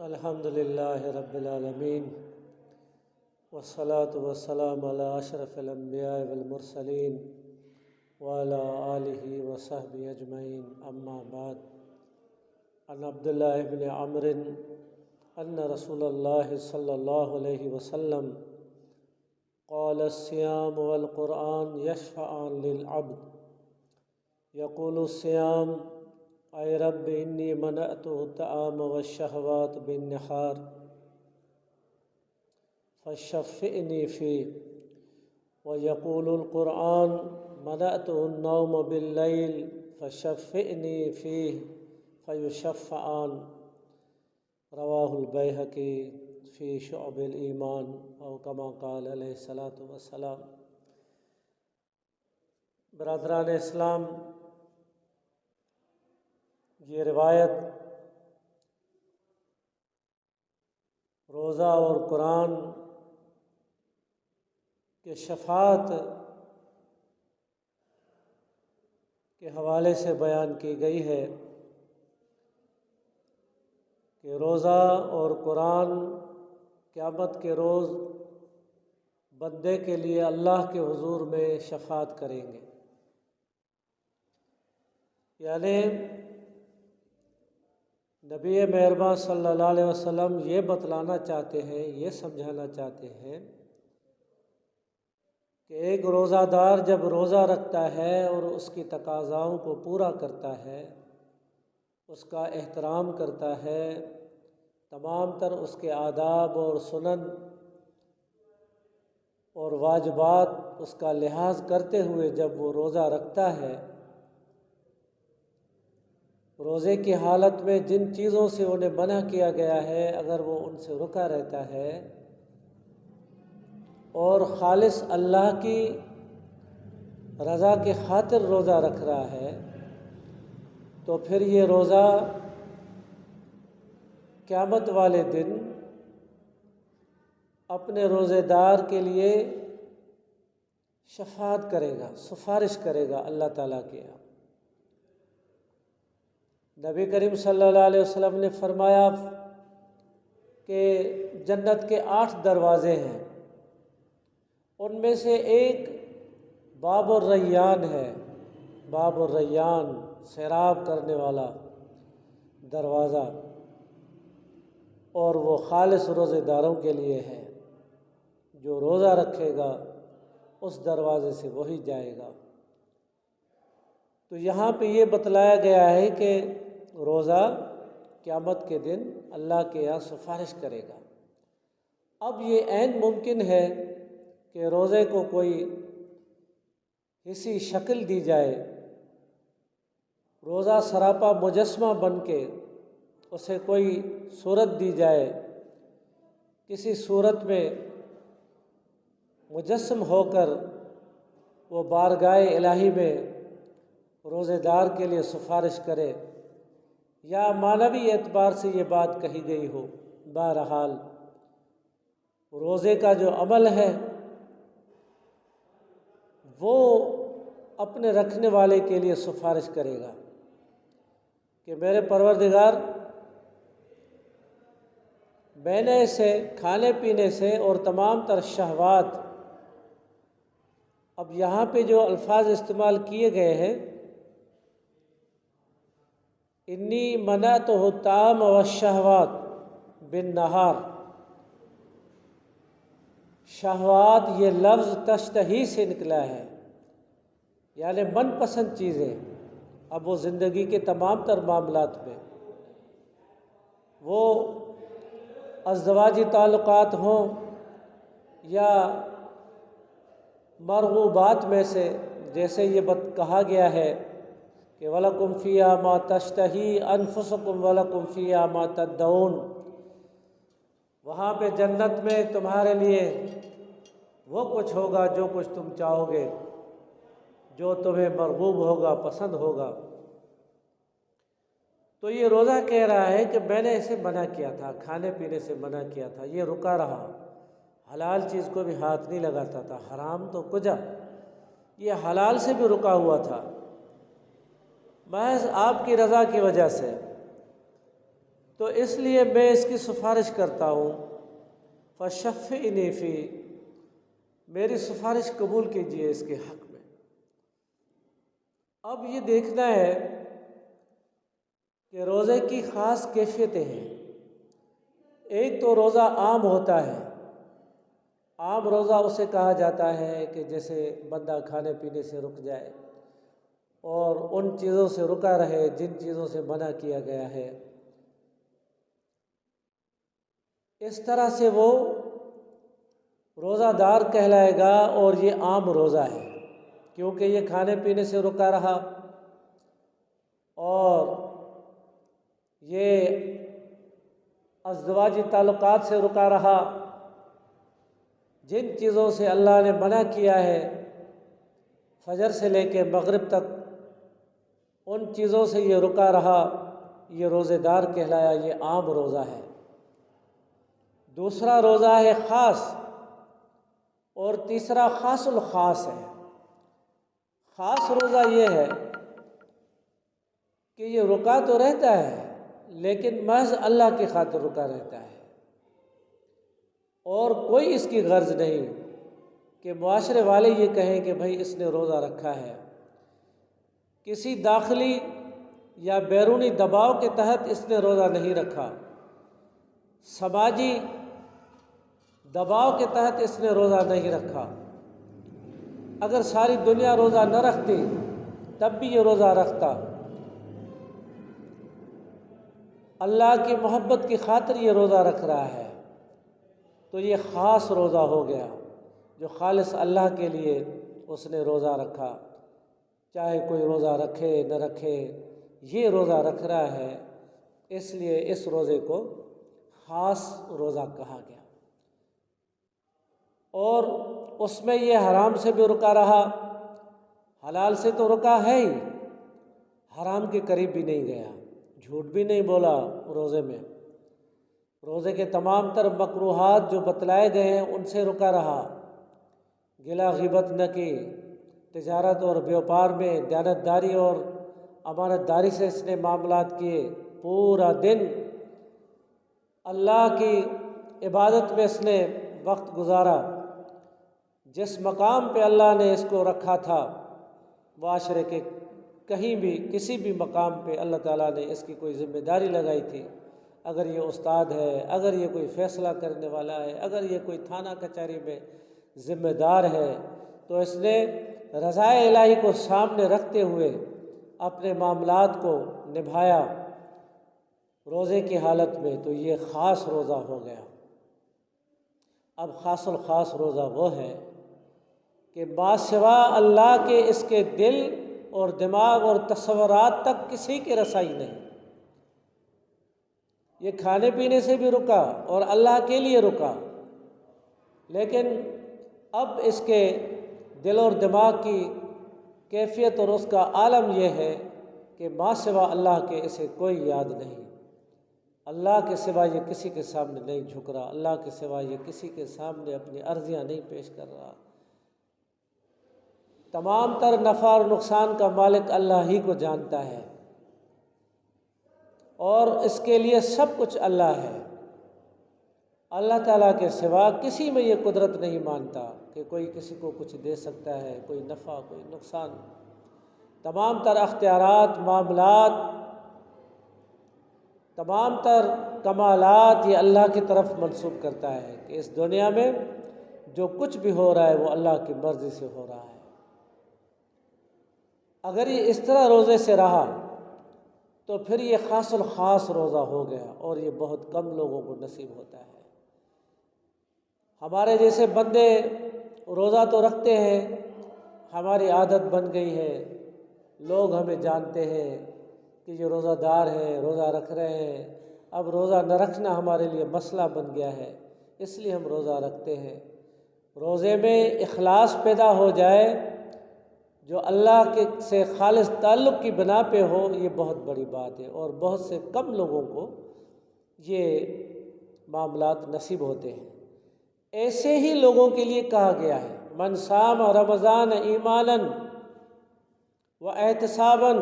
الحمد للہ رب العالمین والصلاة والسلام علی اشرف الانبیاء والمرسلین وعلی آلہ وصحبہ اجمعین اما بعد عن عبداللہ بن عمرو ان رسول اللہ صلی اللہ علیہ وسلم قال الصيام والقرآن يشفعان للعبد يقول الصيام اے رب انی منعت الطعام والشہوات بالنہار فشفعنی فیہ ویقول القرآن منعت النوم باللیل فشفعنی فیہ فیشفعان رواہ البیہقی فی شعب الایمان او کما قال علیہ الصلاۃ والسلام۔ برادران اسلام، یہ روایت روزہ اور قرآن کے شفاعت کے حوالے سے بیان کی گئی ہے کہ روزہ اور قرآن قیامت کے روز بندے کے لیے اللہ کے حضور میں شفاعت کریں گے، یعنی نبی مہربان صلی اللہ علیہ وسلم یہ بتلانا چاہتے ہیں، یہ سمجھانا چاہتے ہیں کہ ایک روزہ دار جب روزہ رکھتا ہے اور اس کی تقاضاؤں کو پورا کرتا ہے، اس کا احترام کرتا ہے، تمام تر اس کے آداب اور سنن اور واجبات اس کا لحاظ کرتے ہوئے جب وہ روزہ رکھتا ہے، روزے کی حالت میں جن چیزوں سے انہیں منع کیا گیا ہے اگر وہ ان سے رکا رہتا ہے اور خالص اللہ کی رضا کی خاطر روزہ رکھ رہا ہے، تو پھر یہ روزہ قیامت والے دن اپنے روزے دار کے لیے شفاعت کرے گا، سفارش کرے گا اللہ تعالیٰ کے یہاں۔ نبی کریم صلی اللہ علیہ وسلم نے فرمایا کہ جنت کے 8 دروازے ہیں، ان میں سے ایک باب الریان ہے، باب الریان سیراب کرنے والا دروازہ، اور وہ خالص روزے داروں کے لیے ہے، جو روزہ رکھے گا اس دروازے سے وہی جائے گا۔ تو یہاں پہ یہ بتلایا گیا ہے کہ روزہ قیامت کے دن اللہ کے یہاں سفارش کرے گا۔ اب یہ عین ممکن ہے کہ روزے کو کوئی اسی شکل دی جائے، روزہ سراپا مجسمہ بن کے اسے کوئی صورت دی جائے، کسی صورت میں مجسم ہو کر وہ بارگاہ الہی میں روزے دار کے لیے سفارش کرے، یا معنوی اعتبار سے یہ بات کہی گئی ہو۔ بہرحال روزے کا جو عمل ہے وہ اپنے رکھنے والے کے لیے سفارش کرے گا کہ میرے پروردگار، میں نے اسے کھانے پینے سے اور تمام تر شہوات، اب یہاں پہ جو الفاظ استعمال کیے گئے ہیں، انی منعتہ الطعام والشہوات بالنہار، شہوات یہ لفظ تشتہی سے نکلا ہے، یعنی من پسند چیزیں۔ اب وہ زندگی کے تمام تر معاملات میں، وہ ازدواجی تعلقات ہوں یا مرغوبات میں سے، جیسے یہ کہا گیا ہے کہ وَلَكُمْ فِيهَا مَا تَشْتَهِي أَنفُسُكُمْ وَلَكُمْ فِيهَا مَا تَدَّعُونَ، وہاں پہ جنت میں تمہارے لیے وہ کچھ ہوگا جو کچھ تم چاہو گے، جو تمہیں مرغوب ہوگا، پسند ہوگا۔ تو یہ روزہ کہہ رہا ہے کہ میں نے اسے منع کیا تھا، کھانے پینے سے منع کیا تھا، یہ رکا رہا، حلال چیز کو بھی ہاتھ نہیں لگاتا تھا، حرام تو کجا، یہ حلال سے بھی رکا ہوا تھا، محض آپ کی رضا کی وجہ سے۔ تو اس لیے میں اس کی سفارش کرتا ہوں، فشفعنی فی، میری سفارش قبول کیجیے اس کے حق میں۔ اب یہ دیکھنا ہے کہ روزے کی خاص کیفیتیں ہیں۔ ایک تو روزہ عام ہوتا ہے، عام روزہ اسے کہا جاتا ہے کہ جیسے بندہ کھانے پینے سے رک جائے اور ان چیزوں سے رکا رہے جن چیزوں سے منع کیا گیا ہے، اس طرح سے وہ روزہ دار کہلائے گا، اور یہ عام روزہ ہے کیونکہ یہ کھانے پینے سے رکا رہا اور یہ ازدواجی تعلقات سے رکا رہا، جن چیزوں سے اللہ نے منع کیا ہے فجر سے لے کے مغرب تک، ان چیزوں سے یہ رکا رہا، یہ روزے دار کہلایا، یہ عام روزہ ہے۔ دوسرا روزہ ہے خاص، اور تیسرا خاص الخاص ہے۔ خاص روزہ یہ ہے کہ یہ رکا تو رہتا ہے لیکن محض اللہ کی خاطر رکا رہتا ہے، اور کوئی اس کی غرض نہیں کہ معاشرے والے یہ کہیں کہ بھائی اس نے روزہ رکھا ہے۔ کسی داخلی یا بیرونی دباؤ کے تحت اس نے روزہ نہیں رکھا، سماجی دباؤ کے تحت اس نے روزہ نہیں رکھا۔ اگر ساری دنیا روزہ نہ رکھتی تب بھی یہ روزہ رکھتا، اللہ کی محبت کی خاطر یہ روزہ رکھ رہا ہے، تو یہ خاص روزہ ہو گیا جو خالص اللہ کے لیے اس نے روزہ رکھا۔ چاہے کوئی روزہ رکھے نہ رکھے، یہ روزہ رکھ رہا ہے، اس لیے اس روزے کو خاص روزہ کہا گیا۔ اور اس میں یہ حرام سے بھی رکا رہا، حلال سے تو رکا ہے ہی، حرام کے قریب بھی نہیں گیا، جھوٹ بھی نہیں بولا روزے میں، روزے کے تمام تر مکروہات جو بتلائے گئے ہیں ان سے رکا رہا، گلا غیبت نہ کی، تجارت اور بیوپار میں دیانتداری اور امانت داری سے اس نے معاملات کیے، پورا دن اللہ کی عبادت میں اس نے وقت گزارا، جس مقام پہ اللہ نے اس کو رکھا تھا معاشرے کے کہیں بھی کسی بھی مقام پہ اللہ تعالیٰ نے اس کی کوئی ذمہ داری لگائی تھی، اگر یہ استاد ہے، اگر یہ کوئی فیصلہ کرنے والا ہے، اگر یہ کوئی تھانہ کچہری میں ذمہ دار ہے، تو اس نے رضائے الہی کو سامنے رکھتے ہوئے اپنے معاملات کو نبھایا روزے کی حالت میں، تو یہ خاص روزہ ہو گیا۔ اب خاص الخاص روزہ وہ ہے کہ ما سوا اللہ کے اس کے دل اور دماغ اور تصورات تک کسی کی رسائی نہیں، یہ کھانے پینے سے بھی رکا اور اللہ کے لیے رکا، لیکن اب اس کے دل اور دماغ کی کیفیت اور اس کا عالم یہ ہے کہ ما سوا اللہ کے اسے کوئی یاد نہیں، اللہ کے سوا یہ کسی کے سامنے نہیں جھک رہا، اللہ کے سوا یہ کسی کے سامنے اپنی عرضیاں نہیں پیش کر رہا، تمام تر نفع اور نقصان کا مالک اللہ ہی کو جانتا ہے، اور اس کے لیے سب کچھ اللہ ہے۔ اللہ تعالیٰ کے سوا کسی میں یہ قدرت نہیں مانتا کہ کوئی کسی کو کچھ دے سکتا ہے، کوئی نفع کوئی نقصان، تمام تر اختیارات، معاملات، تمام تر کمالات یہ اللہ کی طرف منسوب کرتا ہے کہ اس دنیا میں جو کچھ بھی ہو رہا ہے وہ اللہ کی مرضی سے ہو رہا ہے۔ اگر یہ اس طرح روزے سے رہا تو پھر یہ خاص الخاص روزہ ہو گیا، اور یہ بہت کم لوگوں کو نصیب ہوتا ہے۔ ہمارے جیسے بندے روزہ تو رکھتے ہیں، ہماری عادت بن گئی ہے، لوگ ہمیں جانتے ہیں کہ یہ روزہ دار ہیں، روزہ رکھ رہے ہیں، اب روزہ نہ رکھنا ہمارے لیے مسئلہ بن گیا ہے، اس لیے ہم روزہ رکھتے ہیں۔ روزے میں اخلاص پیدا ہو جائے، جو اللہ کے سے خالص تعلق کی بنا پہ ہو، یہ بہت بڑی بات ہے، اور بہت سے کم لوگوں کو یہ معاملات نصیب ہوتے ہیں۔ ایسے ہی لوگوں کے لیے کہا گیا ہے، من صام رمضان ایمانا واحتسابا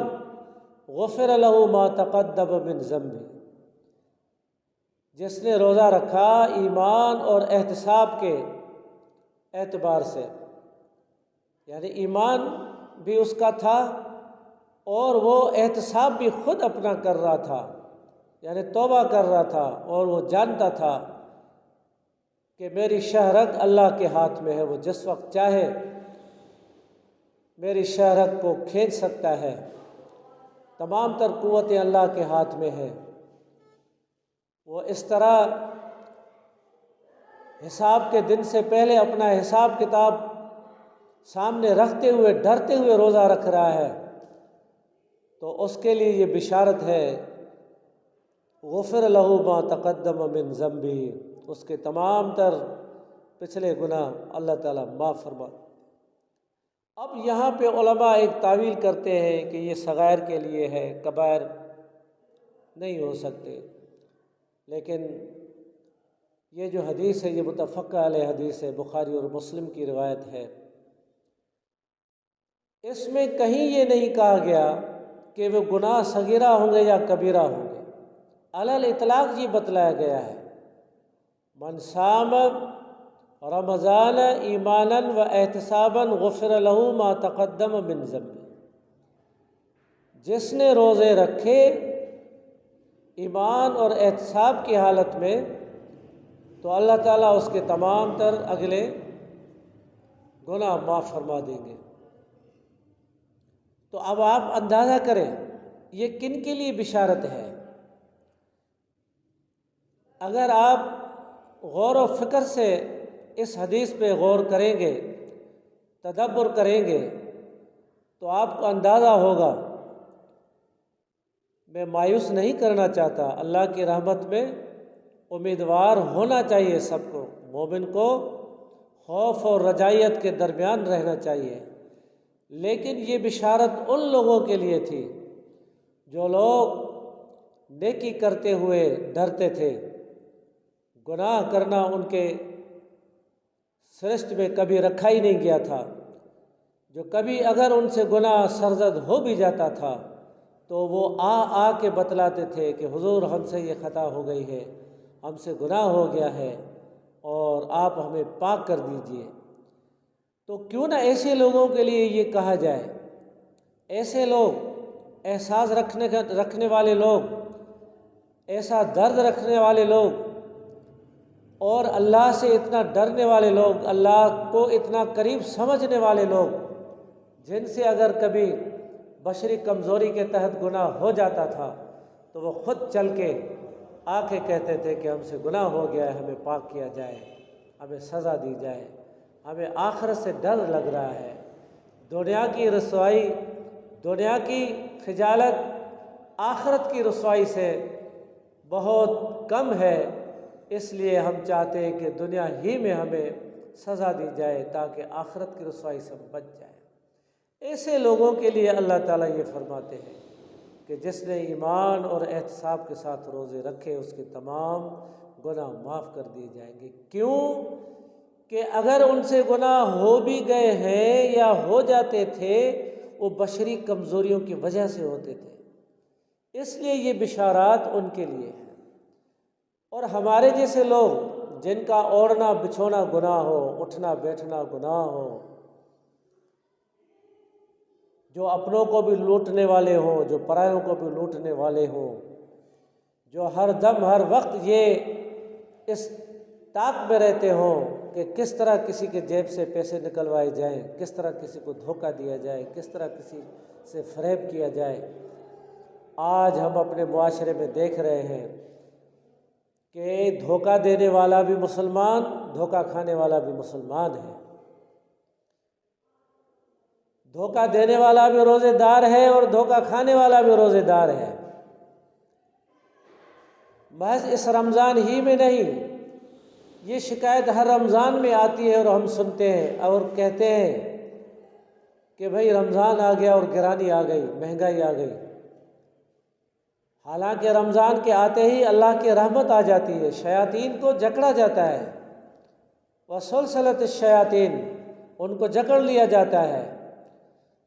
غفر له ما تقدم من ذنبه، جس نے روزہ رکھا ایمان اور احتساب کے اعتبار سے، یعنی ایمان بھی اس کا تھا اور وہ احتساب بھی خود اپنا کر رہا تھا، یعنی توبہ کر رہا تھا، اور وہ جانتا تھا کہ میری شہرت اللہ کے ہاتھ میں ہے، وہ جس وقت چاہے میری شہرت کو کھینچ سکتا ہے، تمام تر قوتیں اللہ کے ہاتھ میں ہے۔ وہ اس طرح حساب کے دن سے پہلے اپنا حساب کتاب سامنے رکھتے ہوئے ڈرتے ہوئے روزہ رکھ رہا ہے، تو اس کے لیے یہ بشارت ہے، غفر لہ ما تقدم من ذنبہ، اس کے تمام تر پچھلے گناہ اللہ تعالیٰ معاف فرما۔ اب یہاں پہ علماء ایک تعویل کرتے ہیں کہ یہ صغائر کے لیے ہے، کبائر نہیں ہو سکتے، لیکن یہ جو حدیث ہے یہ متفقہ علیہ حدیث ہے، بخاری اور مسلم کی روایت ہے۔ اس میں کہیں یہ نہیں کہا گیا کہ وہ گناہ صغیرہ ہوں گے یا کبیرہ ہوں گے، علی الاطلاق یہ بتلایا گیا ہے، من صام رمضان ایمانا و احتسابا غفر لہ ما تقدم من ذنبہ، جس نے روزے رکھے ایمان اور احتساب کی حالت میں تو اللہ تعالیٰ اس کے تمام تر اگلے گناہ معاف فرما دیں گے۔ تو اب آپ اندازہ کریں یہ کن کے لیے بشارت ہے۔ اگر آپ غور و فکر سے اس حدیث پہ غور کریں گے، تدبر کریں گے، تو آپ کو اندازہ ہوگا، میں مایوس نہیں کرنا چاہتا، اللہ کی رحمت میں امیدوار ہونا چاہیے سب کو، مومن کو خوف اور رجائیت کے درمیان رہنا چاہیے، لیکن یہ بشارت ان لوگوں کے لیے تھی جو لوگ نیکی کرتے ہوئے ڈرتے تھے، گناہ کرنا ان کے سرشت میں کبھی رکھا ہی نہیں گیا تھا، جو کبھی اگر ان سے گناہ سرزد ہو بھی جاتا تھا تو وہ آ کے بتلاتے تھے کہ حضور ہم سے یہ خطا ہو گئی ہے، ہم سے گناہ ہو گیا ہے اور آپ ہمیں پاک کر دیجئے۔ تو کیوں نہ ایسے لوگوں کے لیے یہ کہا جائے، ایسے لوگ احساس رکھنے والے لوگ، ایسا درد رکھنے والے لوگ اور اللہ سے اتنا ڈرنے والے لوگ، اللہ کو اتنا قریب سمجھنے والے لوگ، جن سے اگر کبھی بشری کمزوری کے تحت گناہ ہو جاتا تھا تو وہ خود چل کے آ کے کہتے تھے کہ ہم سے گناہ ہو گیا ہے، ہمیں پاک کیا جائے، ہمیں سزا دی جائے، ہمیں آخرت سے ڈر لگ رہا ہے، دنیا کی رسوائی، دنیا کی خجالت آخرت کی رسوائی سے بہت کم ہے، اس لیے ہم چاہتے ہیں کہ دنیا ہی میں ہمیں سزا دی جائے تاکہ آخرت کی رسوائی سے بچ جائے۔ ایسے لوگوں کے لیے اللہ تعالیٰ یہ فرماتے ہیں کہ جس نے ایمان اور احتساب کے ساتھ روزے رکھے اس کے تمام گناہ معاف کر دیے جائیں گے۔ کیوں کہ اگر ان سے گناہ ہو بھی گئے ہیں یا ہو جاتے تھے، وہ بشری کمزوریوں کی وجہ سے ہوتے تھے، اس لیے یہ بشارات ان کے لیے ہے۔ اور ہمارے جیسے لوگ جن کا اوڑھنا بچھونا گناہ ہو، اٹھنا بیٹھنا گناہ ہو، جو اپنوں کو بھی لوٹنے والے ہوں، جو پرایوں کو بھی لوٹنے والے ہوں، جو ہر دم ہر وقت یہ اس طاق میں رہتے ہوں کہ کس طرح کسی کے جیب سے پیسے نکلوائے جائیں، کس طرح کسی کو دھوکہ دیا جائے، کس طرح کسی سے فریب کیا جائے۔ آج ہم اپنے معاشرے میں دیکھ رہے ہیں کہ دھوکہ دینے والا بھی مسلمان، دھوکہ کھانے والا بھی مسلمان ہے، دھوکہ دینے والا بھی روزے دار ہے اور دھوکہ کھانے والا بھی روزے دار ہے۔ محض اس رمضان ہی میں نہیں، یہ شکایت ہر رمضان میں آتی ہے اور ہم سنتے ہیں اور کہتے ہیں کہ بھئی رمضان آ گیا اور گرانی آ گئی، مہنگائی آ گئی۔ حالانکہ رمضان کے آتے ہی اللہ کی رحمت آ جاتی ہے، شیاطین کو جکڑا جاتا ہے، وسلسلت الشیاطین، ان کو جکڑ لیا جاتا ہے،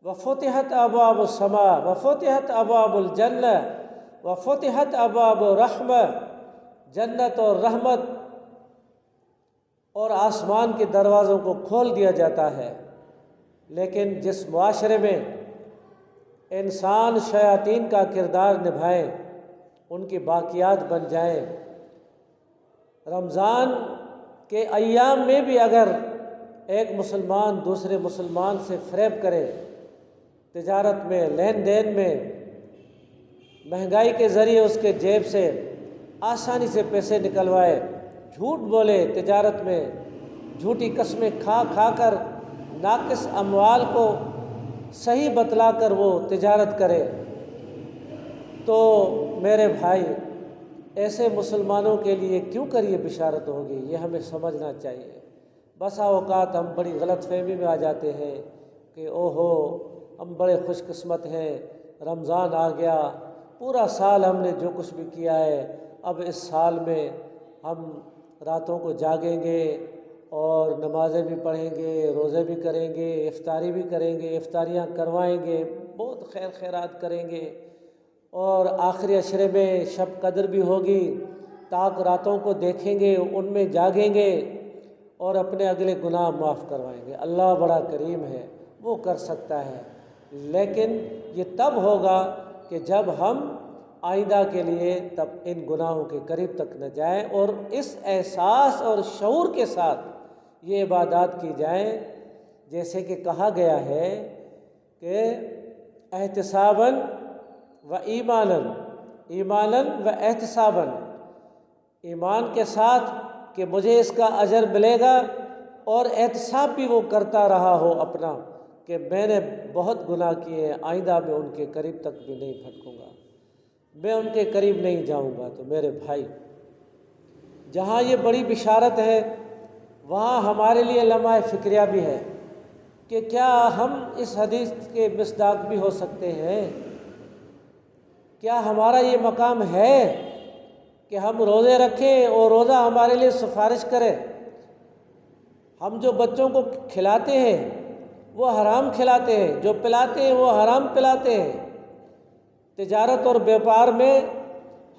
وفتحت ابواب السماء وفتحت ابواب الجنہ وفتحت ابواب الرحمہ، جنت اور رحمت اور آسمان کے دروازوں کو کھول دیا جاتا ہے۔ لیکن جس معاشرے میں انسان شیاطین کا کردار نبھائے، ان کی باقیات بن جائیں، رمضان کے ایام میں بھی اگر ایک مسلمان دوسرے مسلمان سے فریب کرے، تجارت میں، لین دین میں، مہنگائی کے ذریعے اس کے جیب سے آسانی سے پیسے نکلوائے، جھوٹ بولے تجارت میں، جھوٹی قسمیں کھا کھا کر ناقص اموال کو صحیح بتلا کر وہ تجارت کرے، تو میرے بھائی ایسے مسلمانوں کے لیے کیوں کر یہ بشارت ہوگی؟ یہ ہمیں سمجھنا چاہیے۔ بسا اوقات ہم بڑی غلط فہمی میں آ جاتے ہیں کہ اوہو ہم بڑے خوش قسمت ہیں، رمضان آ گیا، پورا سال ہم نے جو کچھ بھی کیا ہے، اب اس سال میں ہم راتوں کو جاگیں گے اور نمازیں بھی پڑھیں گے، روزے بھی کریں گے، افطاری بھی کریں گے، افطاریاں کروائیں گے، بہت خیر خیرات کریں گے، اور آخری عشرے میں شب قدر بھی ہوگی، تاک راتوں کو دیکھیں گے، ان میں جاگیں گے اور اپنے اگلے گناہ معاف کروائیں گے۔ اللہ بڑا کریم ہے، وہ کر سکتا ہے، لیکن یہ تب ہوگا کہ جب ہم آئندہ کے لیے تب ان گناہوں کے قریب تک نہ جائیں، اور اس احساس اور شعور کے ساتھ یہ عبادات کی جائیں، جیسے کہ کہا گیا ہے کہ احتساباً و ایماناً، ایماناً و احتساباً، ایمان کے ساتھ کہ مجھے اس کا اجر ملے گا، اور احتساب بھی وہ کرتا رہا ہو اپنا کہ میں نے بہت گناہ کیے ہیں، آئندہ میں ان کے قریب تک بھی نہیں پھٹکوں گا، میں ان کے قریب نہیں جاؤں گا۔ تو میرے بھائی، جہاں یہ بڑی بشارت ہے، وہاں ہمارے لیے لمحہ فکریہ بھی ہے کہ کیا ہم اس حدیث کے مصداق بھی ہو سکتے ہیں؟ کیا ہمارا یہ مقام ہے کہ ہم روزے رکھیں اور روزہ ہمارے لیے سفارش کرے؟ ہم جو بچوں کو کھلاتے ہیں وہ حرام کھلاتے ہیں، جو پلاتے ہیں وہ حرام پلاتے ہیں۔ تجارت اور بیوپار میں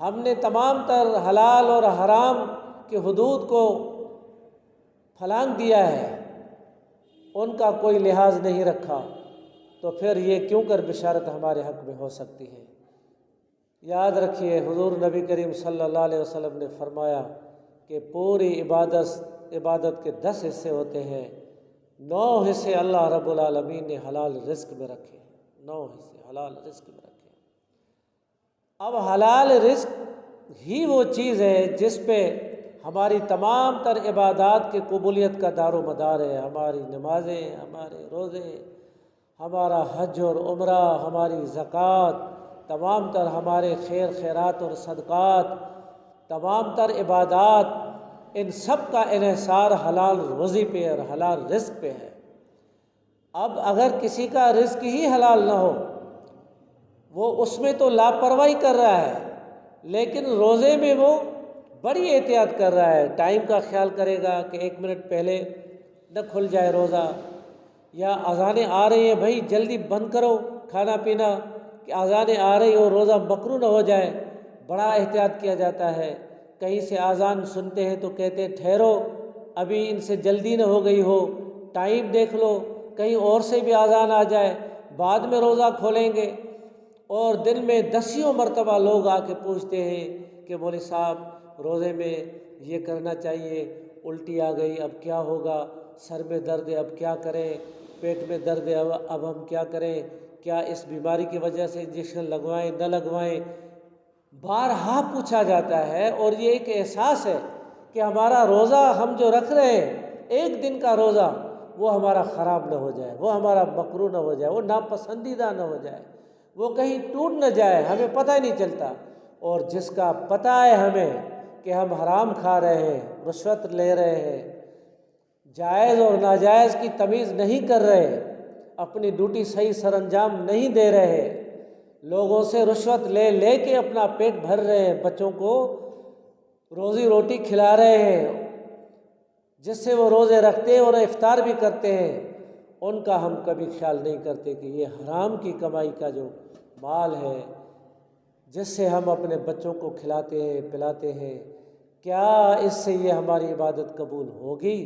ہم نے تمام تر حلال اور حرام کی حدود کو پھلانگ دیا ہے، ان کا کوئی لحاظ نہیں رکھا، تو پھر یہ کیوں کر بشارت ہمارے حق میں ہو سکتی ہے؟ یاد رکھیے، حضور نبی کریم صلی اللہ علیہ وسلم نے فرمایا کہ پوری عبادت کے 10 حصے ہوتے ہیں، 9 حصے اللہ رب العالمین نے حلال رزق میں رکھے، 9 حصے حلال رزق میں رکھے۔ اب حلال رزق ہی وہ چیز ہے جس پہ ہماری تمام تر عبادات کی قبولیت کا دار و مدار ہے، ہماری نمازیں، ہمارے روزے، ہمارا حج اور عمرہ، ہماری زکوٰۃ، تمام تر ہمارے خیر خیرات اور صدقات، تمام تر عبادات، ان سب کا انحصار حلال روزی پہ اور حلال رزق پہ ہے۔ اب اگر کسی کا رزق ہی حلال نہ ہو، وہ اس میں تو لاپرواہی کر رہا ہے، لیکن روزے میں وہ بڑی احتیاط کر رہا ہے، ٹائم کا خیال کرے گا کہ 1 منٹ پہلے نہ کھل جائے روزہ، یا اذانیں آ رہی ہیں بھائی جلدی بند کرو کھانا پینا کہ اذانیں آ رہی ہو، روزہ مکروہ نہ ہو جائے، بڑا احتیاط کیا جاتا ہے۔ کہیں سے اذان سنتے ہیں تو کہتے ہیں ٹھہرو ابھی ان سے جلدی نہ ہو گئی ہو، ٹائم دیکھ لو، کہیں اور سے بھی اذان آ جائے، بعد میں روزہ کھولیں گے۔ اور دن میں 10 مرتبہ لوگ آ کے پوچھتے ہیں کہ مولوی صاحب روزے میں یہ کرنا چاہیے، الٹی آ گئی اب کیا ہوگا، سر میں درد ہے اب کیا کریں، پیٹ میں درد ہے اب ہم کیا کریں، کیا اس بیماری کی وجہ سے انجیکشن لگوائیں نہ لگوائیں؟ بارہا پوچھا جاتا ہے، اور یہ ایک احساس ہے کہ ہمارا روزہ ہم جو رکھ رہے ہیں، 1 دن کا روزہ، وہ ہمارا خراب نہ ہو جائے، وہ ہمارا مکروہ نہ ہو جائے، وہ ناپسندیدہ نہ ہو جائے، وہ کہیں ٹوٹ نہ جائے، ہمیں پتہ ہی نہیں چلتا۔ اور جس کا پتہ ہے ہمیں کہ ہم حرام کھا رہے ہیں، رشوت لے رہے ہیں، جائز اور ناجائز کی تمیز نہیں کر رہے، اپنی ڈیوٹی صحیح سر انجام نہیں دے رہے، لوگوں سے رشوت لے لے کے اپنا پیٹ بھر رہے ہیں، بچوں کو روزی روٹی کھلا رہے ہیں جس سے وہ روزے رکھتے ہیں اور افطار بھی کرتے ہیں، ان کا ہم کبھی خیال نہیں کرتے کہ یہ حرام کی کمائی کا جو مال ہے جس سے ہم اپنے بچوں کو کھلاتے ہیں پلاتے ہیں، کیا اس سے یہ ہماری عبادت قبول ہوگی؟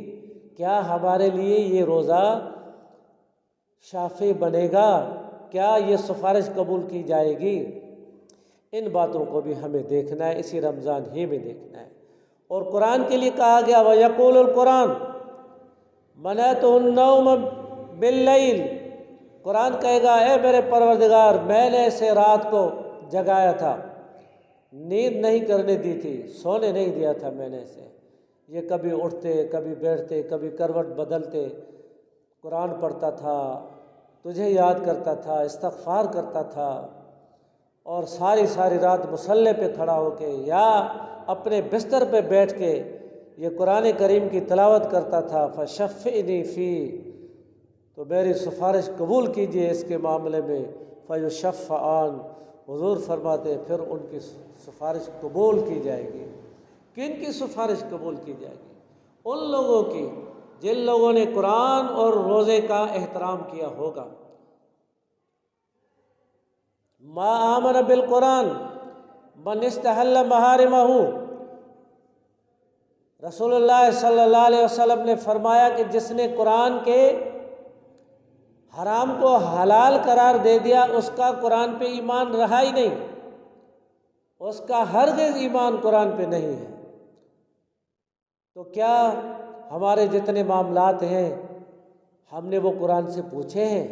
کیا ہمارے لیے یہ روزہ شافع بنے گا؟ کیا یہ سفارش قبول کی جائے گی؟ ان باتوں کو بھی ہمیں دیکھنا ہے، اسی رمضان ہی میں دیکھنا ہے۔ اور قرآن کے لیے کہا گیا وَيَقُولُ الْقُرْآنُ مَنَعْتُ النَّوْمَ بِاللَّيْلِ، قرآن کہے گا اے میرے پروردگار، میں نے اسے رات کو جگایا تھا، نیند نہیں کرنے دی تھی، سونے نہیں دیا تھا میں نے اسے۔ یہ کبھی اٹھتے، کبھی بیٹھتے، کبھی کروٹ بدلتے، قرآن پڑھتا تھا، تجھے یاد کرتا تھا، استغفار کرتا تھا، اور ساری ساری رات مصلی پہ کھڑا ہو کے یا اپنے بستر پہ بیٹھ کے یہ قرآن کریم کی تلاوت کرتا تھا۔ فشفعنی فی، تو میری سفارش قبول کیجئے اس کے معاملے میں۔ فیشفعان، حضور فرماتے ہیں پھر ان کی سفارش قبول کی جائے گی۔ کن کی سفارش قبول کی جائے گی؟ ان لوگوں کی جن لوگوں نے قرآن اور روزے کا احترام کیا ہوگا۔ ما آمن بالقرآن من استحل محارمہ، رسول اللہ صلی اللہ علیہ وسلم نے فرمایا کہ جس نے قرآن کے حرام کو حلال قرار دے دیا، اس کا قرآن پہ ایمان رہا ہی نہیں، اس کا ہرگز ایمان قرآن پہ نہیں ہے۔ تو کیا ہمارے جتنے معاملات ہیں ہم نے وہ قرآن سے پوچھے ہیں؟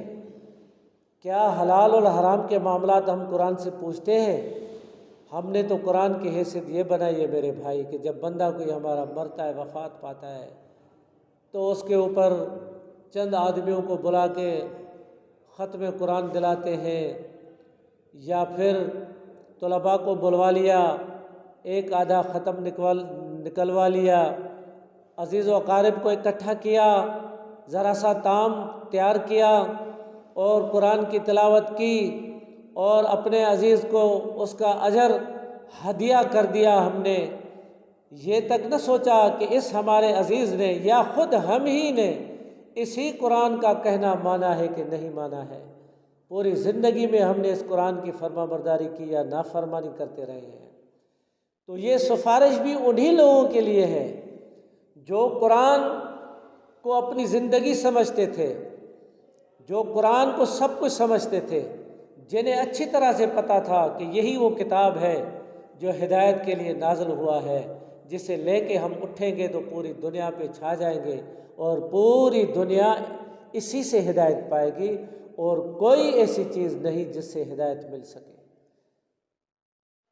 کیا حلال اور حرام کے معاملات ہم قرآن سے پوچھتے ہیں؟ ہم نے تو قرآن کی حیثیت یہ بنائی ہے میرے بھائی کہ جب بندہ کوئی ہمارا مرتا ہے، وفات پاتا ہے، تو اس کے اوپر چند آدمیوں کو بلا کے ختم قرآن دلاتے ہیں، یا پھر طلباء کو بلوا لیا، ایک آدھا ختم نکلوا لیا، عزیز و اقارب کو اکٹھا کیا، ذرا سا تام تیار کیا اور قرآن کی تلاوت کی، اور اپنے عزیز کو اس کا اجر ہدیہ کر دیا ہم نے۔ یہ تک نہ سوچا کہ اس ہمارے عزیز نے یا خود ہم ہی نے اسی قرآن کا کہنا مانا ہے کہ نہیں مانا ہے۔ پوری زندگی میں ہم نے اس قرآن کی فرما برداری کی یا نافرمانی کرتے رہے ہیں۔ تو یہ سفارش بھی انہی لوگوں کے لیے ہے جو قرآن کو اپنی زندگی سمجھتے تھے، جو قرآن کو سب کچھ سمجھتے تھے، جنہیں اچھی طرح سے پتہ تھا کہ یہی وہ کتاب ہے جو ہدایت کے لیے نازل ہوا ہے، جسے لے کے ہم اٹھیں گے تو پوری دنیا پہ چھا جائیں گے، اور پوری دنیا اسی سے ہدایت پائے گی، اور کوئی ایسی چیز نہیں جس سے ہدایت مل سکے۔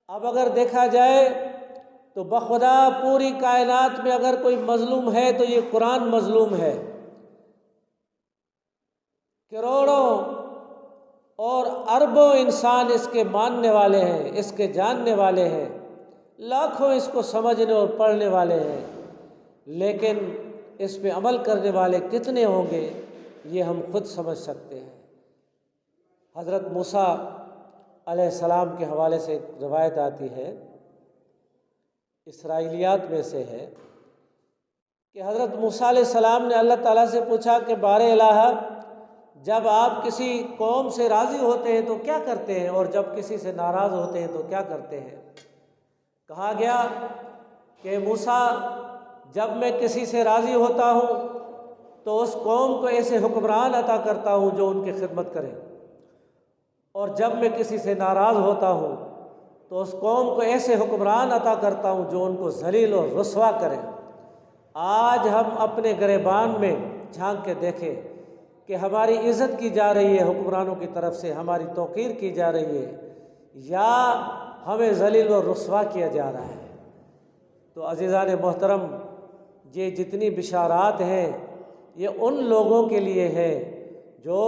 اب اگر دیکھا جائے تو بخدا پوری کائنات میں اگر کوئی مظلوم ہے تو یہ قرآن مظلوم ہے۔ کروڑوں اور اربوں انسان اس کے ماننے والے ہیں، اس کے جاننے والے ہیں، لاکھوں اس کو سمجھنے اور پڑھنے والے ہیں، لیکن اس پہ عمل کرنے والے کتنے ہوں گے یہ ہم خود سمجھ سکتے ہیں۔ حضرت موسیٰ علیہ السلام کے حوالے سے ایک روایت آتی ہے، اسرائیلیات میں سے ہے، کہ حضرت موسیٰ علیہ السلام نے اللہ تعالیٰ سے پوچھا کہ بار الہ، جب آپ کسی قوم سے راضی ہوتے ہیں تو کیا کرتے ہیں، اور جب کسی سے ناراض ہوتے ہیں تو کیا کرتے ہیں؟ کہا گیا کہ موسیٰ، جب میں کسی سے راضی ہوتا ہوں تو اس قوم کو ایسے حکمران عطا کرتا ہوں جو ان کی خدمت کریں، اور جب میں کسی سے ناراض ہوتا ہوں تو اس قوم کو ایسے حکمران عطا کرتا ہوں جو ان کو ذلیل اور رسوا کریں۔ آج ہم اپنے گریبان میں جھانک کے دیکھیں کہ ہماری عزت کی جا رہی ہے حکمرانوں کی طرف سے، ہماری توقیر کی جا رہی ہے، یا ہمیں ذلیل اور رسوا کیا جا رہا ہے۔ تو عزیزان محترم، یہ جتنی بشارات ہیں یہ ان لوگوں کے لیے ہے جو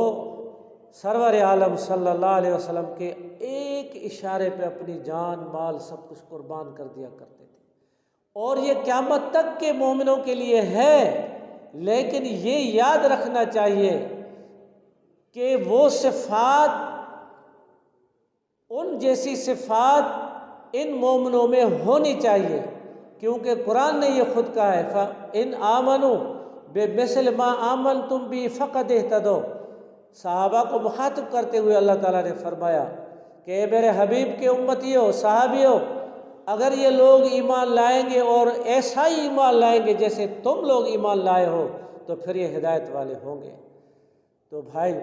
سرور عالم صلی اللہ علیہ وسلم کے ایک اشارے پہ اپنی جان مال سب کچھ قربان کر دیا کرتے تھے، اور یہ قیامت تک کے مومنوں کے لیے ہے۔ لیکن یہ یاد رکھنا چاہیے کہ وہ صفات، ان جیسی صفات ان مومنوں میں ہونی چاہیے، کیونکہ قرآن نے یہ خود کہا ہے فَإِنْ آمَنُوا بِمِثْلِ مَا آمَنْتُمْ بِهِ فَقَدْ اهْتَدَوْا۔ صحابہ کو مخاطب کرتے ہوئے اللہ تعالیٰ نے فرمایا کہ اے میرے حبیب کے امتیوں، صحابیوں، اگر یہ لوگ ایمان لائیں گے اور ایسا ہی ایمان لائیں گے جیسے تم لوگ ایمان لائے ہو تو پھر یہ ہدایت والے ہوں گے۔ تو بھائی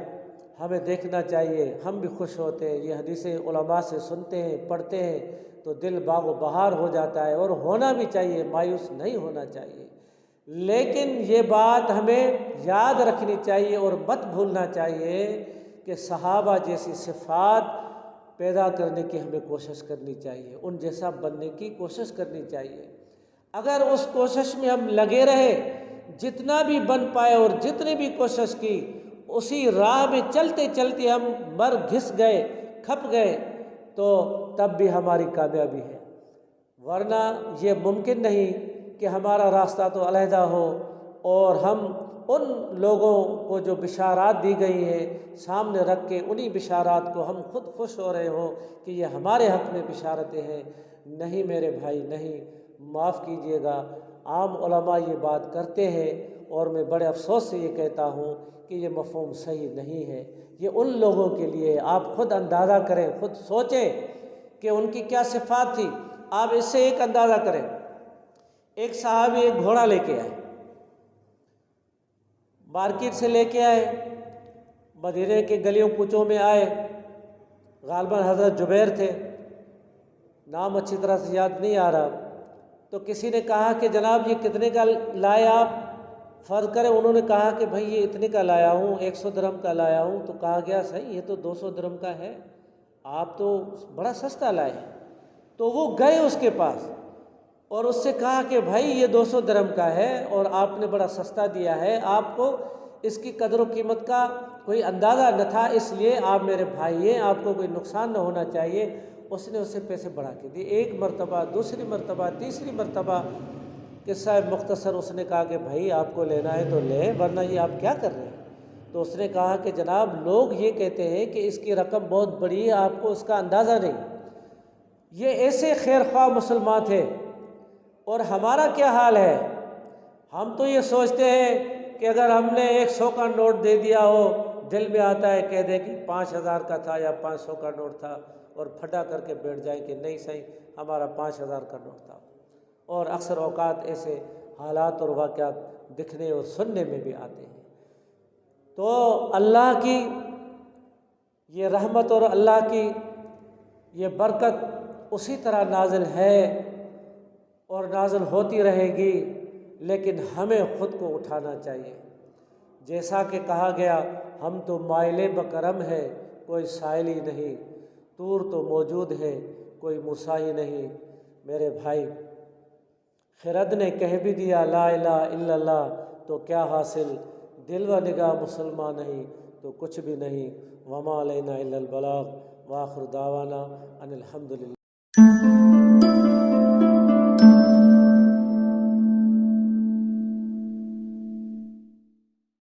ہمیں دیکھنا چاہیے، ہم بھی خوش ہوتے ہیں، یہ حدیثیں علماء سے سنتے ہیں، پڑھتے ہیں تو دل باغ و بہار ہو جاتا ہے، اور ہونا بھی چاہیے، مایوس نہیں ہونا چاہیے۔ لیکن یہ بات ہمیں یاد رکھنی چاہیے اور مت بھولنا چاہیے کہ صحابہ جیسی صفات پیدا کرنے کی ہمیں کوشش کرنی چاہیے، ان جیسا بننے کی کوشش کرنی چاہیے۔ اگر اس کوشش میں ہم لگے رہے، جتنا بھی بن پائے اور جتنی بھی کوشش کی، اسی راہ میں چلتے چلتے ہم مر گھس گئے، کھپ گئے، تو تب بھی ہماری کامیابی ہے۔ ورنہ یہ ممکن نہیں کہ ہمارا راستہ تو علیحدہ ہو اور ہم ان لوگوں کو جو بشارات دی گئی ہیں سامنے رکھ کے انہی بشارات کو ہم خود خوش ہو رہے ہوں کہ یہ ہمارے حق میں بشارتیں ہیں۔ نہیں میرے بھائی، نہیں، معاف کیجیے گا، عام علماء یہ بات کرتے ہیں اور میں بڑے افسوس سے یہ کہتا ہوں کہ یہ مفہوم صحیح نہیں ہے۔ یہ ان لوگوں کے لیے، آپ خود اندازہ کریں، خود سوچیں کہ ان کی کیا صفات تھی۔ آپ اس سے ایک اندازہ کریں، ایک صحابی ایک گھوڑا لے کے آئے، مارکیٹ سے لے کے آئے، مدینے کے گلیوں کوچوں میں آئے، غالباً حضرت جبیر تھے، نام اچھی طرح سے یاد نہیں آ رہا، تو کسی نے کہا کہ جناب یہ کتنے کا لائے آپ؟ فرض کریں انہوں نے کہا کہ بھائی یہ اتنے کا لایا ہوں، 100 درہم کا لایا ہوں، تو کہا گیا صحیح یہ تو 200 درہم کا ہے، آپ تو بڑا سستا لائے ہیں۔ تو وہ گئے اس کے پاس اور اس سے کہا کہ بھائی یہ 200 درہم کا ہے اور آپ نے بڑا سستا دیا ہے، آپ کو اس کی قدر و قیمت کا کوئی اندازہ نہ تھا، اس لیے آپ میرے بھائی ہیں، آپ کو کوئی نقصان نہ ہونا چاہیے۔ اس نے اسے پیسے بڑھا کے دیے، ایک مرتبہ، دوسری مرتبہ، تیسری مرتبہ۔ قصہ مختصر اس نے کہا کہ بھائی آپ کو لینا ہے تو لیں، ورنہ یہ آپ کیا کر رہے ہیں؟ تو اس نے کہا کہ جناب لوگ یہ کہتے ہیں کہ اس کی رقم بہت بڑی ہے، آپ کو اس کا اندازہ نہیں۔ یہ ایسے خیر خواہ مسلمان تھے، اور ہمارا کیا حال ہے؟ ہم تو یہ سوچتے ہیں کہ اگر ہم نے 100 کا نوٹ دے دیا ہو، دل میں آتا ہے کہہ دے کہ 5000 کا تھا یا 500 کا نوٹ تھا، اور پھٹا کر کے بیٹھ جائیں کہ نہیں صحیح ہمارا 5000 کا نوٹ تھا۔ اور اکثر اوقات ایسے حالات اور واقعات دکھنے اور سننے میں بھی آتے ہیں۔ تو اللہ کی یہ رحمت اور اللہ کی یہ برکت اسی طرح نازل ہے اور نازل ہوتی رہے گی، لیکن ہمیں خود کو اٹھانا چاہیے۔ جیسا کہ کہا گیا، ہم تو مائل بکرم ہے، کوئی سائل ہی نہیں، طور تو موجود ہے، کوئی مسائی نہیں۔ میرے بھائی، خرد نے کہہ بھی دیا لا الہ الا اللہ تو کیا حاصل، دل و نگاہ مسلمان نہیں تو کچھ بھی نہیں۔ وما علینا الا البلاغ، وآخر دعوانا ان الحمدللہ۔